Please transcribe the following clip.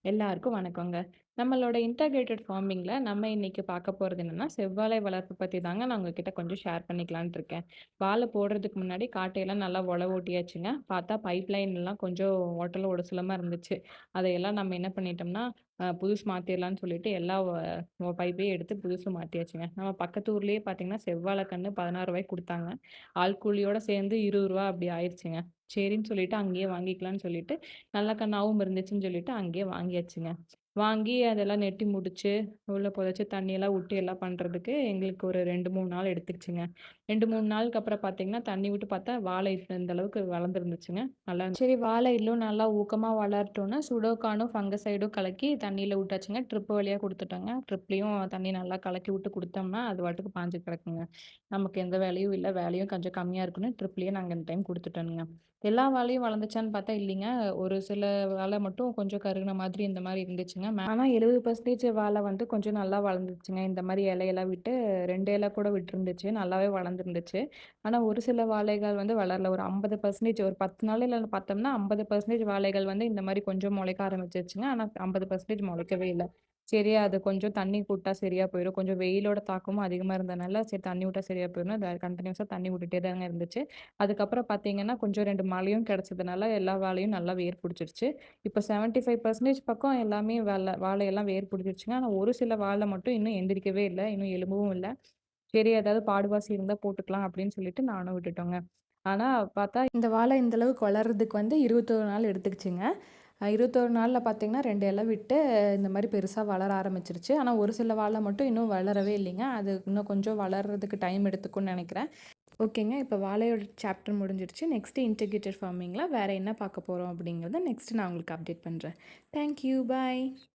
எல்லாருக்கும் வணக்கங்க. நம்மளோட இன்டகிரேட்டட் ஃபார்மிங்ல நம்ம இன்னைக்கு பார்க்க போறது என்னன்னா, செவ்வாழை வளர்ப்பு பத்தி தாங்க நான் உங்ககிட்ட கொஞ்சம் ஷேர் பண்ணிக்கலான்ட்டு இருக்கேன். வாழ போடுறதுக்கு முன்னாடி காட்டையெல்லாம் நல்லா உழவு ஓட்டியாச்சுங்க. பார்த்தா பைப் லைன்லாம் கொஞ்சம் ஓட்டல ஒடசலமா இருந்துச்சு. அதையெல்லாம் நம்ம என்ன பண்ணிட்டோம்னா, புதுசு மாத்திரலான்னு சொல்லிட்டு எல்லா பைப்பையும் எடுத்து புதுசு மாத்தியாச்சுங்க. நம்ம பக்கத்து ஊர்லயே பார்த்தீங்கன்னா, செவ்வாழை கன்னு ரூ. 16 குடுத்தாங்க. ஆள் கூலியோட சேர்ந்து ரூ. 20 அப்படி ஆயிருச்சுங்க. சரின்னு சொல்லிட்டு அங்கேயே வாங்கிக்கலான்னு சொல்லிட்டு, நல்ல கன்னாவும் இருந்துச்சுன்னு சொல்லிட்டு அங்கேயே வாங்கியாச்சுங்க. வாங்கி அதெல்லாம் நெட்டி முடிச்சு, உள்ள புதைச்சு தண்ணியெல்லாம் விட்டு எல்லாம் பண்றதுக்கு எங்களுக்கு ஒரு 2, 3 நாள் எடுத்துக்கிச்சுங்க. 2, 3 நாளுக்கு அப்புறம் பார்த்தீங்கன்னா, தண்ணி விட்டு பார்த்தா வாழை இந்த அளவுக்கு வளர்ந்துருந்துச்சுங்க. நல்லா சரி வாழை இன்னும் நல்லா ஊக்கமா வளரட்டும்னு சுடோகானும், ஃபங்கசைடும் கலக்கி தண்ணியில விட்டாச்சுங்க. ட்ரிப் வழியா குடுத்துட்டோங்க. ட்ரிப்லயும் தண்ணி நல்லா கலக்கி விட்டு குடுத்தோம்னா, அது பாட்டுக்கு பாஞ்சு கிடக்குங்க. நமக்கு எந்த வேலையும் இல்ல. வேலையும் கொஞ்சம் கம்மியா இருக்குன்னு ட்ரிப்லயே நாங்க இந்த டைம் குடுத்துட்டோனுங்க. எல்லா வாழையும் வளர்ந்துச்சான்னு பார்த்தா இல்லைங்க. ஒரு சில வாழை மட்டும் கொஞ்சம் கருகுன மாதிரி இந்த மாரி இருந்துச்சுங்க. ஆனா 70% வாழை வந்து கொஞ்சம் நல்லா வளர்ந்துச்சுங்க. இந்த மாரி இலையெல்லாம் விட்டு 2 இலை கூட விட்டுருந்துச்சு. நல்லாவே வளர்ந்துருந்துச்சு. ஆனா ஒரு சில வாழைகள் வந்து வளரல. ஒரு 50% ஒரு 10 நாளையில பார்த்தோம்னா 50% வாழைகள் வந்து இந்த மாரி கொஞ்சம் முளைக்க ஆரம்பிச்சுருச்சுங்க. ஆனா 50% முளைக்கவே இல்ல. சரி அது கொஞ்சம் தண்ணி விட்டா சரியா போயிரும். கொஞ்சம் வெயிலோட தாக்கமும் அதிகமா இருந்தனால, சரி தண்ணி விட்டா சரியா போயிரும்னு அத கன்டினியூஸா தண்ணி விட்டுட்டே தாங்க இருந்துச்சு. அதுக்கப்புறம் பார்த்தீங்கன்னா, கொஞ்சம் 2 மழையும் கிடைச்சதுனால எல்லா வாழையும் நல்லா வேர் புடிச்சிருச்சு. இப்ப 75% பக்கம் எல்லாமே வாழையெல்லாம் வேர் புடிச்சிருச்சுங்க. ஆனா ஒரு சில வாழை மட்டும் இன்னும் எந்திரிக்கவே இல்ல. இன்னும் எழும்பவும் இல்ல. சரி ஏதாவது பாடுவாசி இருந்தா போட்டுக்கலாம் அப்படின்னு சொல்லிட்டு நானும் விட்டுட்டோங்க. ஆனா பார்த்தா இந்த வாழை இந்த அளவுக்கு வளர்றதுக்கு வந்து 21 நாள் எடுத்துக்கிச்சுங்க. 21 நாள்ல பார்த்தீங்கன்னா 2 இலை விட்டு இந்த மாரி பெருசா வளர ஆரம்பிச்சுருச்சு. ஆனா ஒரு சில வாழை மட்டும் இன்னும் வளரவே இல்லைங்க. அது இன்னும் கொஞ்சம் வளர்றதுக்கு டைம் எடுத்துக்கும்னு நெனைக்கிறேன். ஓகேங்க. இப்ப வாழையோட சாப்டர் முடிஞ்சிருச்சு. நெக்ஸ்ட் இன்டிகிரேட்டட் ஃபார்மிங்ல வேற என்ன பார்க்க போறோம் அப்படிங்கிறத நெக்ஸ்ட் நான் உங்களுக்கு அப்டேட் பண்றேன். Thank you. பாய்.